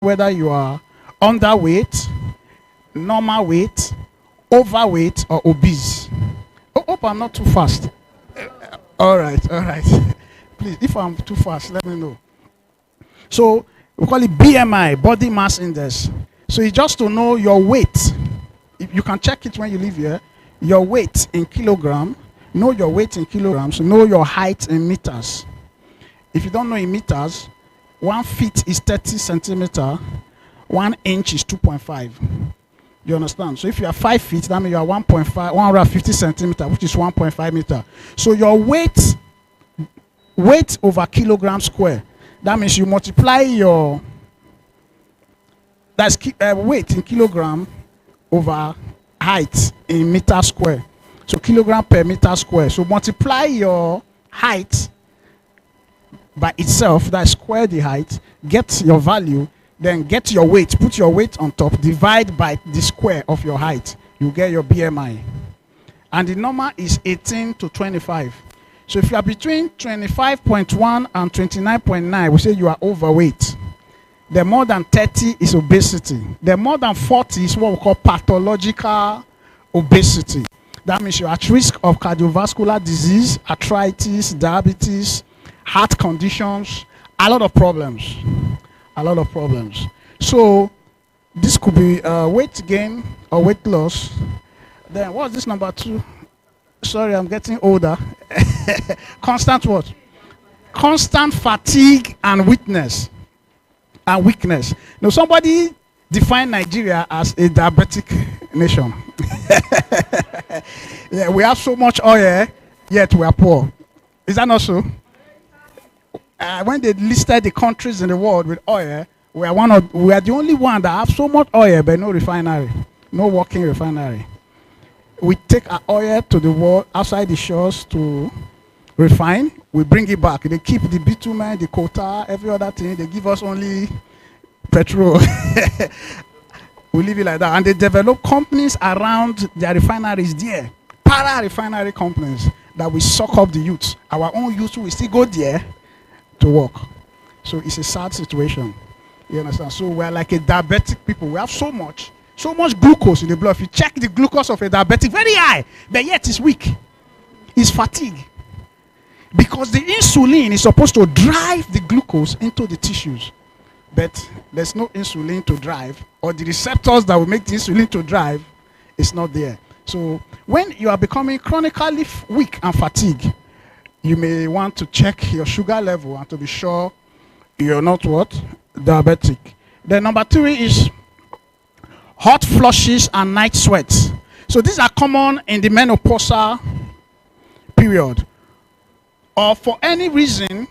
whether you are underweight, normal weight, overweight, or obese. Oh, hope I'm not too fast. All right, all right. Please, if I'm too fast, let me know. So we call it BMI, body mass index. So it's just to know your weight. If you can check it when you leave here. Your weight in kilogram. Know your weight in kilograms. Know your height in meters. If you don't know in meters, 1 feet is 30 centimeter. 1 inch is 2.5. You understand? So if you are 5 feet, that means you are 1.5, 150 centimeter, which is 1.5 meter. So your weight over kilogram square. That means you multiply your weight in kilogram over height in meter square. So kilogram per meter square. So multiply your height by itself, that square the height, get your value, then get your weight, put your weight on top, divide by the square of your height. You get your BMI. And the number is 18 to 25. So if you are between 25.1 and 29.9, we say you are overweight. The more than 30 is obesity. The more than 40 is what we call pathological obesity. That means you're at risk of cardiovascular disease, arthritis, diabetes, heart conditions, a lot of problems. A lot of problems. So this could be weight gain or weight loss. Then what's this number 2? Sorry, I'm getting older. Constant what? Constant fatigue and weakness. Now somebody defined Nigeria as a diabetic nation. Yeah, we have so much oil, yet we are poor. Is that not so? When they listed the countries in the world with oil, we are the only one that have so much oil but no refinery, no working refinery. We take our oil to the world outside the shores to refine. We bring it back. They keep the bitumen, the quota, every other thing. They give us only petrol. We leave it like that. And they develop companies around their refineries there. Para-refinery companies that will suck up the youth. Our own youth will still go there to work. So it's a sad situation. You understand? So we're like a diabetic people. We have so much glucose in the blood. If you check the glucose of a diabetic, very high, but yet it's weak. It's fatigue. Because the insulin is supposed to drive the glucose into the tissues. But there's no insulin to drive, or the receptors that will make the insulin to drive is not there. So when you are becoming chronically weak and fatigued, you may want to check your sugar level and to be sure you're not what? Diabetic. Then number 3 is hot flushes and night sweats. So these are common in the menopausal period. Or for any reason,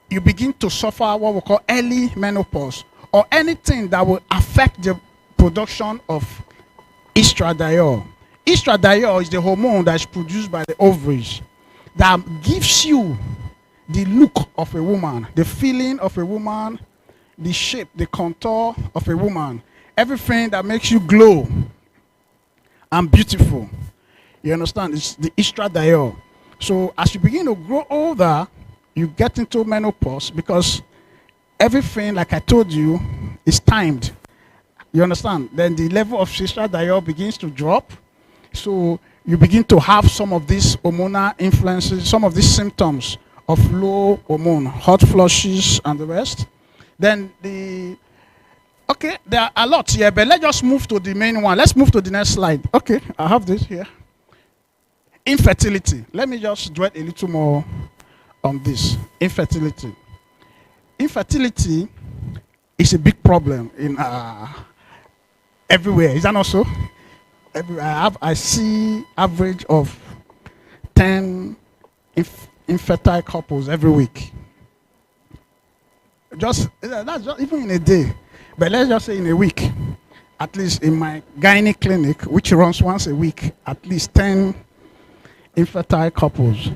you begin to suffer what we call early menopause, or anything that will affect the production of estradiol. Estradiol is the hormone that is produced by the ovaries that gives you the look of a woman, the feeling of a woman, the shape, the contour of a woman, everything that makes you glow and beautiful. You understand? It's the estradiol. So as you begin to grow older, you get into menopause because everything, like I told you, is timed. You understand? Then the level of estradiol begins to drop. So you begin to have some of these hormonal influences, some of these symptoms of low hormone, hot flushes and the rest. Then there are a lot here, but let's just move to the main one. Let's move to the next slide. Okay, I have this here. Infertility. Let me just dwell a little more on this. Infertility. Infertility is a big problem in everywhere. Is that not so? I see average of 10 infertile couples every week. That's just even in a day. But let's just say in a week, at least in my gynae clinic, which runs once a week, at least 10 infertile couples.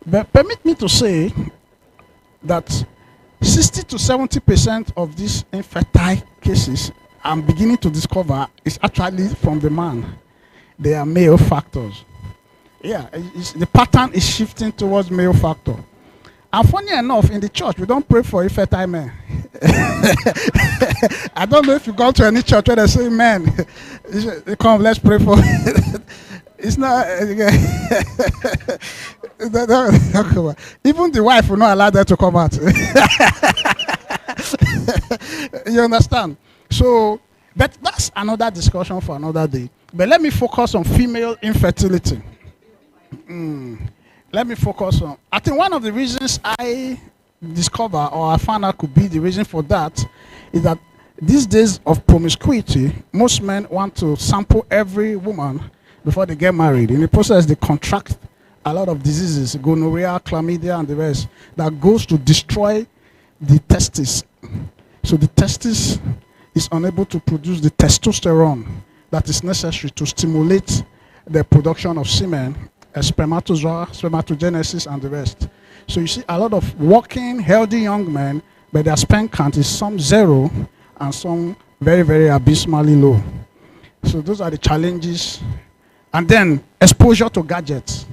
But permit me to say that 60 to 70% of these infertile cases I'm beginning to discover is actually from the man. They are male factors. Yeah, the pattern is shifting towards male factor. And funny enough, in the church, we don't pray for infertile men. I don't know if you go to any church where they say, "Man, come, let's pray for." It's not. Even the wife will not allow them to come out. You understand? So, but that's another discussion for another day. But let me focus on female infertility. Let me focus on. I think one of the reasons I discover or I found out could be the reason for that is that these days of promiscuity, most men want to sample every woman before they get married. In the process, they contract a lot of diseases, gonorrhea, chlamydia, and the rest, that goes to destroy the testis. So the testis is unable to produce the testosterone that is necessary to stimulate the production of semen, spermatozoa, spermatogenesis, and the rest. So you see a lot of working, healthy young men, but their sperm count is some zero and some very, very abysmally low. So those are the challenges. And then exposure to gadgets,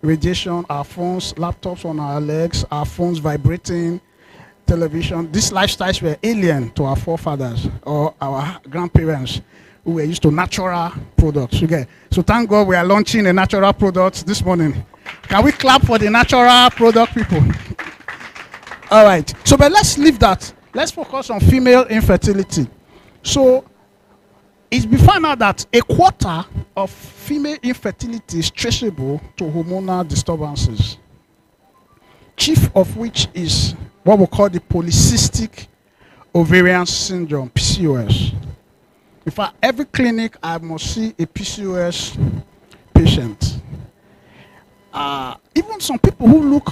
radiation, our phones, laptops on our legs, our phones vibrating, television. These lifestyles were alien to our forefathers or our grandparents who were used to natural products. Okay. So thank God we are launching a natural product this morning. Can we clap for the natural product people? All right. So but let's leave that. Let's focus on female infertility. So it's been found out that a quarter of female infertility is traceable to hormonal disturbances, chief of which is what we call the polycystic ovarian syndrome, PCOS. In fact, every clinic I must see a PCOS patient. Even some people who look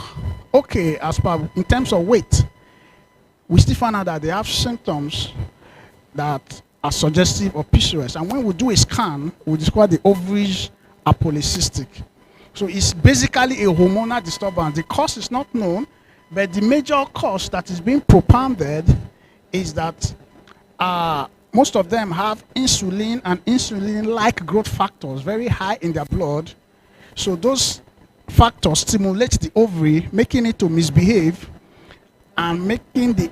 okay as per in terms of weight, we still find out that they have symptoms that are suggestive of PCOS. And when we do a scan, we discover the ovaries are polycystic. So it's basically a hormonal disturbance. The cause is not known, but the major cause that is being propounded is that most of them have insulin and insulin-like growth factors very high in their blood. So those factors stimulate the ovary, making it to misbehave and making the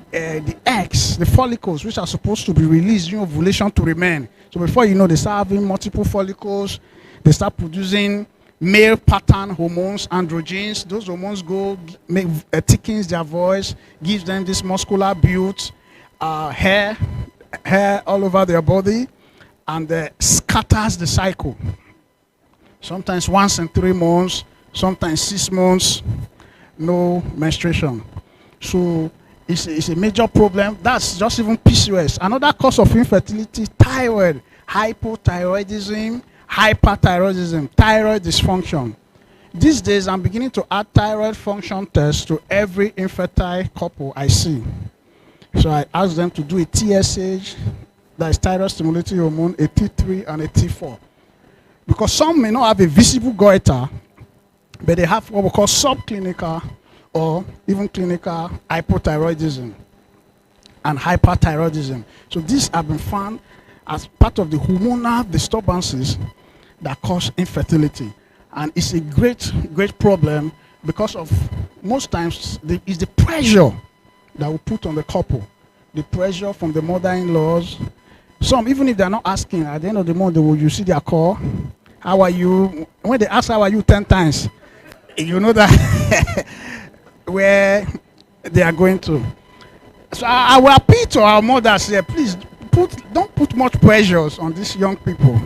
eggs, the follicles, which are supposed to be released during ovulation, to remain. So before you know, they start having multiple follicles. They start producing male pattern hormones, androgens. Those hormones go, thickens their voice, gives them this muscular build, hair all over their body, and scatters the cycle. Sometimes once in 3 months, sometimes 6 months, no menstruation. So it's a major problem. That's just even PCOS. Another cause of infertility, thyroid, hypothyroidism, hyperthyroidism, thyroid dysfunction. These days, I'm beginning to add thyroid function tests to every infertile couple I see. So I ask them to do a TSH, that is thyroid stimulating hormone, a T3 and a T4. Because some may not have a visible goiter, but they have what we call subclinical or even clinical hypothyroidism and hyperthyroidism. So these have been found as part of the hormonal disturbances that cause infertility. And it's a great, great problem because of most times it's the pressure that we put on the couple. The pressure from the mother-in-laws. Some, even if they're not asking, at the end of the month, you see their call. How are you? When they ask how are you 10 times, you know that where they are going to. So I will appeal to our mothers here, please don't put much pressures on these young people.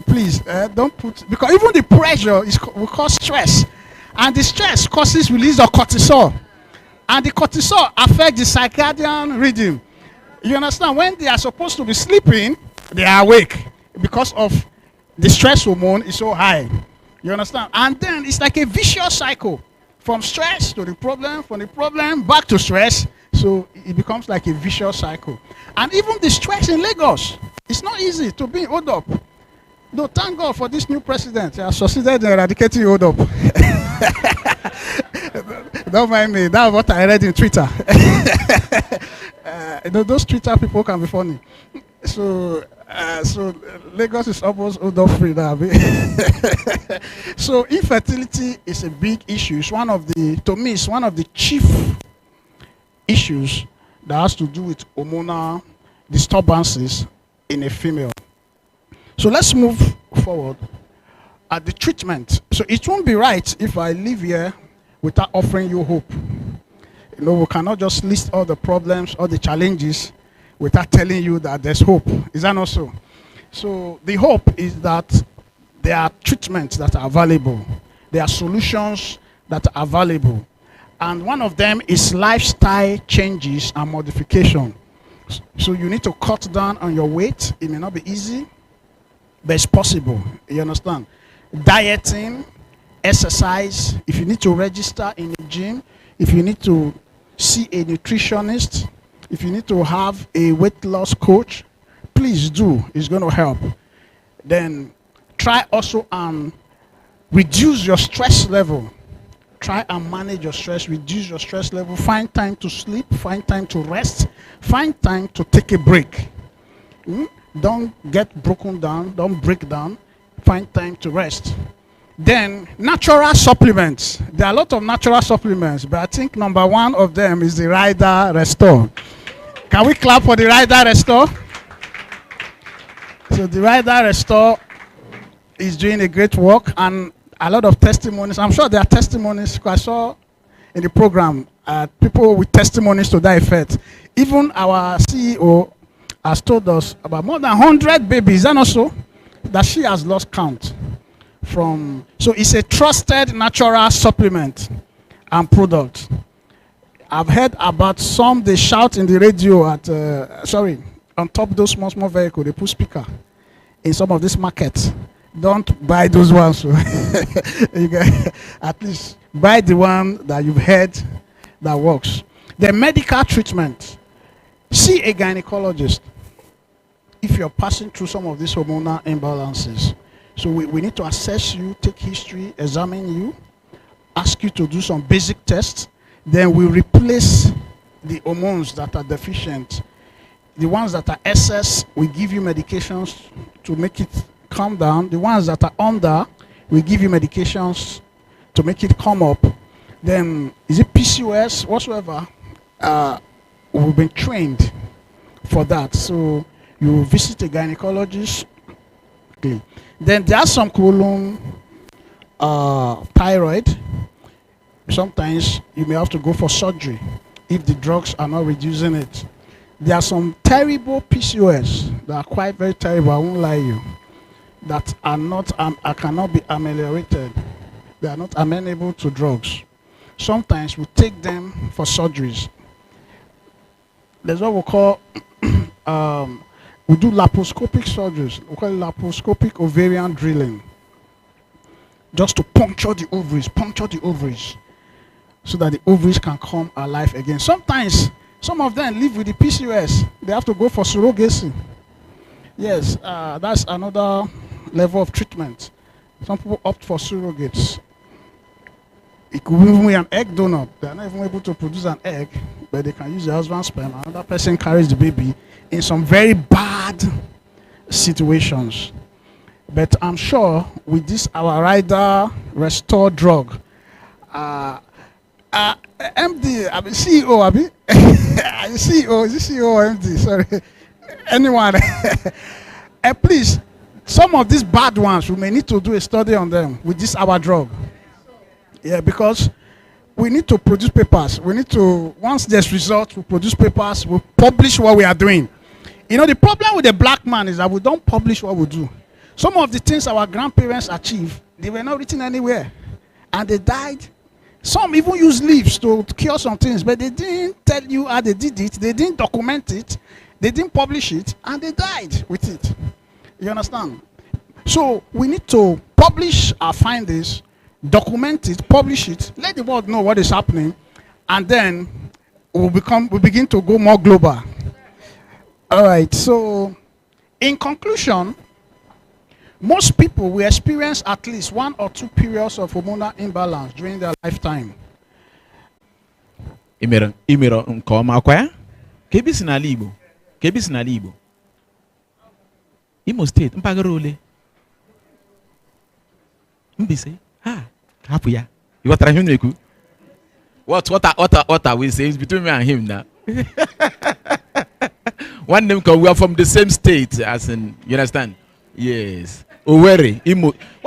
Please, don't put, because even the pressure will cause stress. And the stress causes release of cortisol. And the cortisol affects the circadian rhythm. You understand? When they are supposed to be sleeping, they are awake because of the stress hormone is so high. You understand? And then it's like a vicious cycle. From stress to the problem, from the problem back to stress. So it becomes like a vicious cycle. And even the stress in Lagos, it's not easy to be hold up. Though thank God for this new president. He has succeeded in eradicating hold up. Don't mind me. That's what I read in Twitter. Those Twitter people can be funny. So So Lagos is almost odor free now. So infertility is a big issue. It's one of the, to me, it's one of the chief issues that has to do with hormonal disturbances in a female. So let's move forward at the treatment. So it won't be right if I leave here without offering you hope. You know, we cannot just list all the problems, all the challenges without telling you that there's hope. Is that not so? So the hope is that there are treatments that are available. There are solutions that are available. And one of them is lifestyle changes and modification. So you need to cut down on your weight. It may not be easy, but it's possible. You understand? Dieting, exercise. If you need to register in a gym, if you need to see a nutritionist, if you need to have a weight loss coach, please do. It's going to help. Then try also and reduce your stress level. Try and manage your stress, reduce your stress level. Find time to sleep, find time to rest, find time to take a break. Don't get broken down, don't break down. Find time to rest. Then natural supplements. There are a lot of natural supplements, but I think number one of them is the Rida Restore. Can we clap for the Rida Restore? So the Rida Restore is doing a great work, and a lot of testimonies. I'm sure there are testimonies. I saw in the program people with testimonies to that effect. Even our CEO has told us about more than 100 babies, is that not so? That she has lost count from. So it's a trusted natural supplement and product. I've heard about some, they shout in the radio at, on top of those small vehicles, they put speaker in some of these markets. Don't buy those ones. You can, at least buy the one that you've heard that works. The medical treatment. See a gynecologist if you're passing through some of these hormonal imbalances. So we need to assess you, take history, examine you, ask you to do some basic tests. Then we replace the hormones that are deficient. The ones that are excess, we give you medications to make it calm down. The ones that are under, we give you medications to make it come up. Then, is it PCOS, whatsoever? We've been trained for that. So you visit a gynecologist. Okay. Then there are some colon, thyroid. Sometimes you may have to go for surgery if the drugs are not reducing it. There are some terrible PCOS that are quite very terrible, I won't lie you, that are not, cannot be ameliorated. They are not amenable to drugs. Sometimes we take them for surgeries. There's what we call, we do laparoscopic surgeries. We call it laparoscopic ovarian drilling. Just to puncture the ovaries, so that the ovaries can come alive again. Sometimes, some of them live with the PCOS. They have to go for surrogacy. Yes, that's another level of treatment. Some people opt for surrogates. It could even be an egg donor. They are not even able to produce an egg, but they can use the husband's sperm. Another person carries the baby in some very bad situations. But I'm sure with this, our Rida Restore drug, MD, I mean CEO, I mean, CEO, is it CEO or MD? Sorry, anyone. And please, some of these bad ones, we may need to do a study on them with this our drug. Yeah, because we need to produce papers. We need to, once there's results, we produce papers, we publish what we are doing. You know, the problem with the black man is that we don't publish what we do. Some of the things our grandparents achieved, they were not written anywhere. And they died. Some even use leaves to cure some things, but they didn't tell you how they did it. They didn't document it. They didn't publish it, and they died with it. You understand? So we need to publish our findings, document it, publish it, let the world know what is happening, and then we'll begin to go more global. All right. So, in conclusion, most people will experience at least 1 or 2 periods of hormonal imbalance during their lifetime. Imero nkoma kwa? Kebisi na Igbo. Imo State, mpaghara ole? Mbise. Ha, hapụ ya. You ghọtara ihe m na-ekwu? What are we saying? It's between me and him now. One name, because we are from the same state, as in, you understand? Yes. Owerri, Imo.